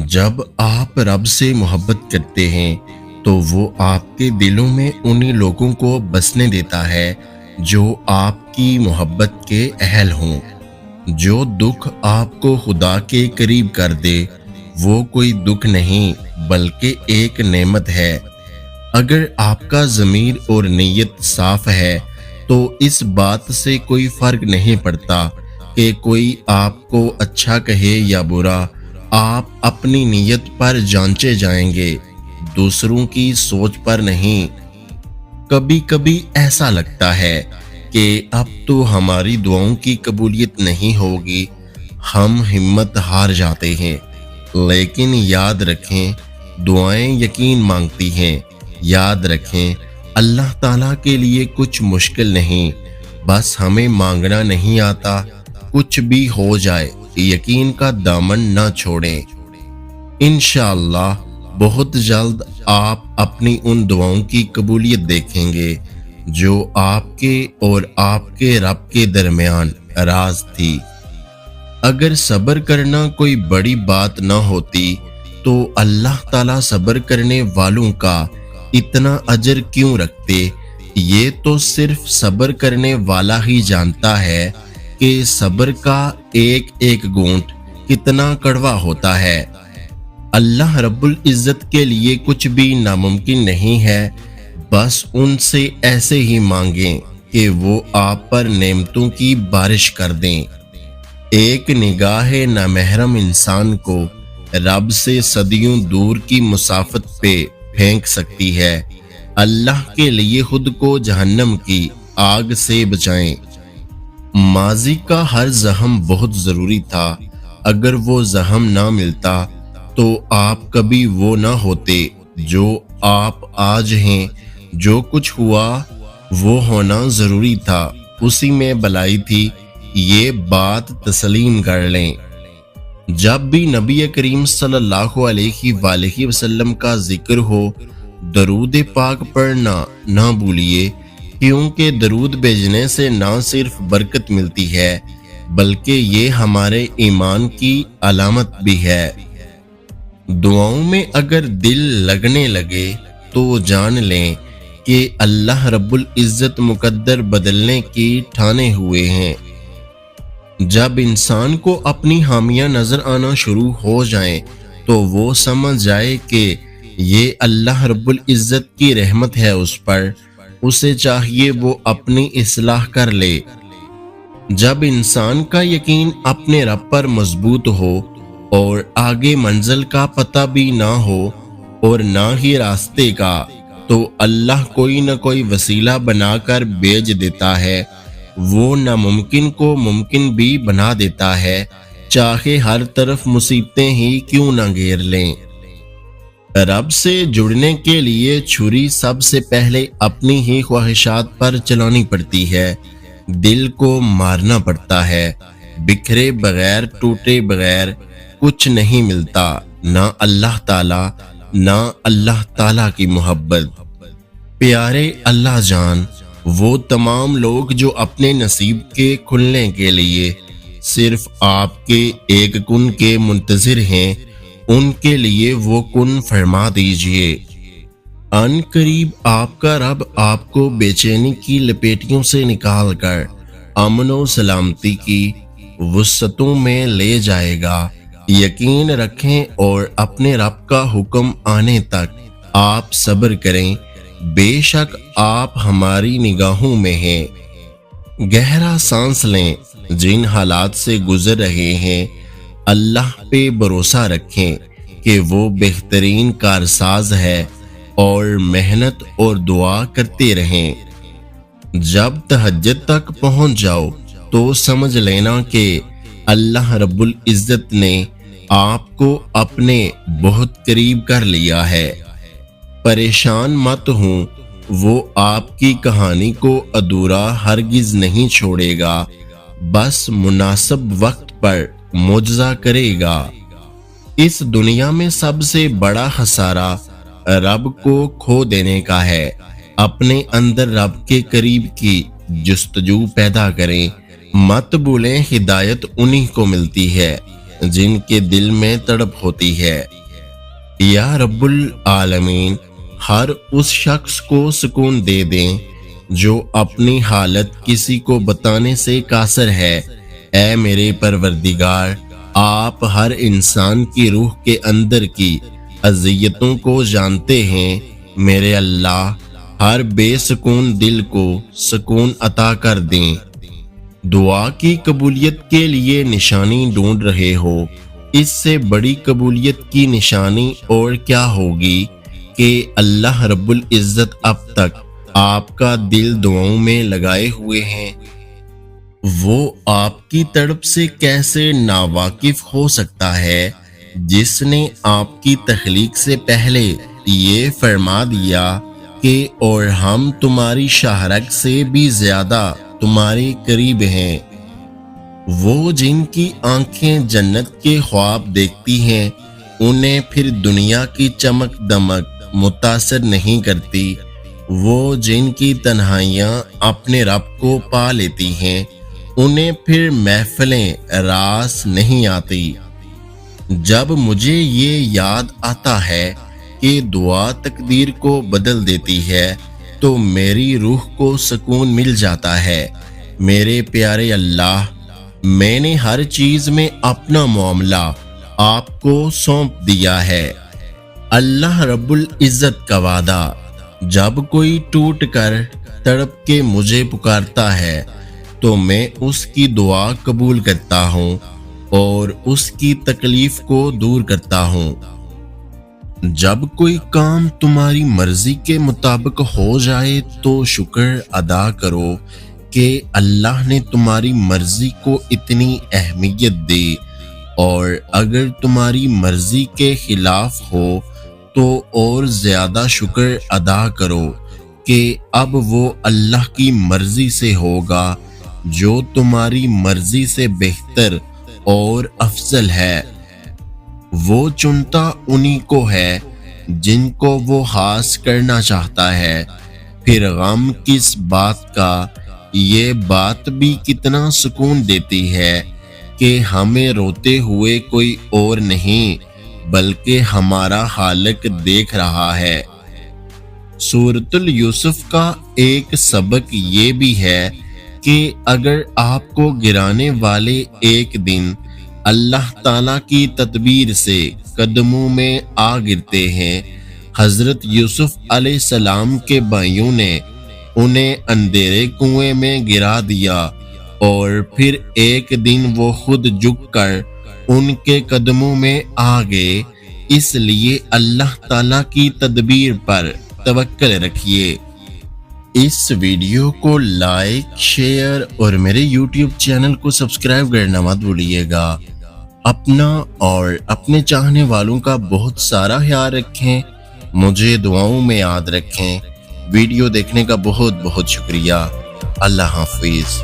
جب آپ رب سے محبت کرتے ہیں تو وہ آپ کے دلوں میں انہی لوگوں کو بسنے دیتا ہے جو آپ کی محبت کے اہل ہوں۔ جو دکھ آپ کو خدا کے قریب کر دے وہ کوئی دکھ نہیں بلکہ ایک نعمت ہے۔ اگر آپ کا ضمیر اور نیت صاف ہے تو اس بات سے کوئی فرق نہیں پڑتا کہ کوئی آپ کو اچھا کہے یا برا، آپ اپنی نیت پر جانچے جائیں گے، دوسروں کی سوچ پر نہیں۔ کبھی کبھی ایسا لگتا ہے کہ اب تو ہماری دعاؤں کی قبولیت نہیں ہوگی، ہم ہمت ہار جاتے ہیں، لیکن یاد رکھیں دعائیں یقین مانگتی ہیں۔ یاد رکھیں اللہ تعالیٰ کے لیے کچھ مشکل نہیں، بس ہمیں مانگنا نہیں آتا۔ کچھ بھی ہو جائے یقین کا دامن نہ چھوڑیں۔ انشاءاللہ بہت جلد آپ اپنی ان دعاؤں کی قبولیت دیکھیں گے جو آپ کے اور آپ کے رب کے درمیان راز تھی۔ اگر صبر کرنا کوئی بڑی بات نہ ہوتی تو اللہ تعالیٰ صبر کرنے والوں کا اتنا اجر کیوں رکھتے؟ یہ تو صرف صبر کرنے والا ہی جانتا ہے کہ صبر کا ایک ایک گھونٹ کتنا کڑوا ہوتا ہے۔ اللہ رب العزت کے لیے کچھ بھی ناممکن نہیں ہے، بس ان سے ایسے ہی مانگیں کہ وہ آپ پر نعمتوں کی بارش کر دیں۔ ایک نگاہ نامحرم انسان کو رب سے صدیوں دور کی مسافت پہ پھینک سکتی ہے۔ اللہ کے لیے خود کو جہنم کی آگ سے بچائیں۔ ماضی کا ہر زخم بہت ضروری تھا، اگر وہ زخم نہ ملتا تو آپ کبھی وہ نہ ہوتے جو آپ آج ہیں۔ جو کچھ ہوا وہ ہونا ضروری تھا، اسی میں بھلائی تھی، یہ بات تسلیم کر لیں۔ جب بھی نبی کریم صلی اللہ علیہ وآلہ وسلم کا ذکر ہو درود پاک پڑھنا نہ بھولیے، کیونکہ درود بھیجنے سے نہ صرف برکت ملتی ہے بلکہ یہ ہمارے ایمان کی علامت بھی ہے۔ دعاؤں میں اگر دل لگنے لگے تو جان لیں کہ اللہ رب العزت مقدر بدلنے کی ٹھانے ہوئے ہیں۔ جب انسان کو اپنی خامیاں نظر آنا شروع ہو جائیں تو وہ سمجھ جائے کہ یہ اللہ رب العزت کی رحمت ہے اس پر، اسے چاہیے وہ اپنی اصلاح کر لے۔ جب انسان کا یقین اپنے رب پر مضبوط ہو اور آگے منزل کا پتہ بھی نہ ہو اور نہ ہی راستے کا، تو اللہ کوئی نہ کوئی وسیلہ بنا کر بھیج دیتا ہے۔ وہ ناممکن کو ممکن بھی بنا دیتا ہے، چاہے ہر طرف مصیبتیں ہی کیوں نہ گھیر لیں۔ رب سے جڑنے کے لیے چھری سب سے پہلے اپنی ہی خواہشات پر چلانی پڑتی ہے، دل کو مارنا پڑتا ہے۔ بکھرے بغیر، ٹوٹے بغیر کچھ نہیں ملتا، نہ اللہ تعالیٰ نہ اللہ تعالیٰ کی محبت۔ پیارے اللہ جان، وہ تمام لوگ جو اپنے نصیب کے کھلنے کے لیے صرف آپ کے ایک کن کے منتظر ہیں، ان کے لیے وہ کن فرما دیجئے۔ ان قریب آپ کا رب آپ کو بے چینی کی لپیٹیوں سے نکال کر امن و سلامتی کی وسعتوں میں لے جائے گا۔ یقین رکھیں اور اپنے رب کا حکم آنے تک آپ صبر کریں، بے شک آپ ہماری نگاہوں میں ہیں۔ گہرا سانس لیں، جن حالات سے گزر رہے ہیں اللہ پہ بھروسہ رکھیں کہ وہ بہترین کارساز ہے، اور محنت اور دعا کرتے رہیں۔ جب تہجد تک پہنچ جاؤ تو سمجھ لینا کہ اللہ رب العزت نے آپ کو اپنے بہت قریب کر لیا ہے۔ پریشان مت ہوں، وہ آپ کی کہانی کو ادھورا ہرگز نہیں چھوڑے گا، بس مناسب وقت پر معجزہ کرے گا۔ اس دنیا میں سب سے بڑا خسارہ رب کو کھو دینے کا ہے۔ اپنے اندر رب کے قریب کی جستجو پیدا کریں، مت بھولیں ہدایت انہی کو ملتی ہے جن کے دل میں تڑپ ہوتی ہے۔ یا رب العالمین، ہر اس شخص کو سکون دے دیں جو اپنی حالت کسی کو بتانے سے قاصر ہے۔ اے میرے پروردگار، آپ ہر انسان کی روح کے اندر کی اذیتوں کو جانتے ہیں۔ میرے اللہ، ہر بے سکون دل کو سکون عطا کر دیں۔ دعا کی قبولیت کے لیے نشانی ڈھونڈ رہے ہو؟ اس سے بڑی قبولیت کی نشانی اور کیا ہوگی کہ اللہ رب العزت اب تک آپ کا دل دعاؤں میں لگائے ہوئے ہیں۔ وہ آپ کی تڑپ سے کیسے ناواقف ہو سکتا ہے جس نے آپ کی تخلیق سے پہلے یہ فرما دیا کہ اور ہم تمہاری شاہرگ سے بھی زیادہ تمہارے قریب ہیں۔ وہ جن کی آنکھیں جنت کے خواب دیکھتی ہیں، انہیں پھر دنیا کی چمک دمک متاثر نہیں کرتی۔ وہ جن کی تنہائیاں اپنے رب کو پا لیتی ہیں، انہیں پھر محفلیں راس نہیں آتی۔ جب مجھے یہ یاد آتا ہے کہ دعا تقدیر کو بدل دیتی ہے تو میری روح کو سکون مل جاتا ہے۔ میرے پیارے اللہ، میں نے ہر چیز میں اپنا معاملہ آپ کو سونپ دیا ہے۔ اللہ رب العزت کا وعدہ، جب کوئی ٹوٹ کر تڑپ کے مجھے پکارتا ہے تو میں اس کی دعا قبول کرتا ہوں اور اس کی تکلیف کو دور کرتا ہوں۔ جب کوئی کام تمہاری مرضی کے مطابق ہو جائے تو شکر ادا کرو کہ اللہ نے تمہاری مرضی کو اتنی اہمیت دی، اور اگر تمہاری مرضی کے خلاف ہو تو اور زیادہ شکر ادا کرو کہ اب وہ اللہ کی مرضی سے ہوگا جو تمہاری مرضی سے بہتر اور افضل ہے۔ وہ چنتا انہی کو ہے جن کو وہ خاص کرنا چاہتا ہے۔ پھر غم کس بات کا، یہ بات بھی کتنا سکون دیتی ہے کہ ہمیں روتے ہوئے کوئی اور نہیں بلکہ ہمارا خالق دیکھ رہا ہے۔ سورۃ یوسف کا ایک سبق یہ بھی ہے کہ اگر آپ کو گرانے والے ایک دن اللہ تعالیٰ کی تدبیر سے قدموں میں آ گرتے ہیں۔ حضرت یوسف علیہ السلام کے بھائیوں نے انہیں اندھیرے کنویں میں گرا دیا، اور پھر ایک دن وہ خود جھک کر ان کے قدموں میں آ گئے۔ اس لیے اللہ تعالیٰ کی تدبیر پر توکل رکھیے۔ اس ویڈیو کو لائک، شیئر اور میرے یوٹیوب چینل کو سبسکرائب کرنا مت بھولیے گا۔ اپنا اور اپنے چاہنے والوں کا بہت سارا خیال رکھیں۔ مجھے دعاؤں میں یاد رکھیں۔ ویڈیو دیکھنے کا بہت بہت شکریہ۔ اللہ حافظ۔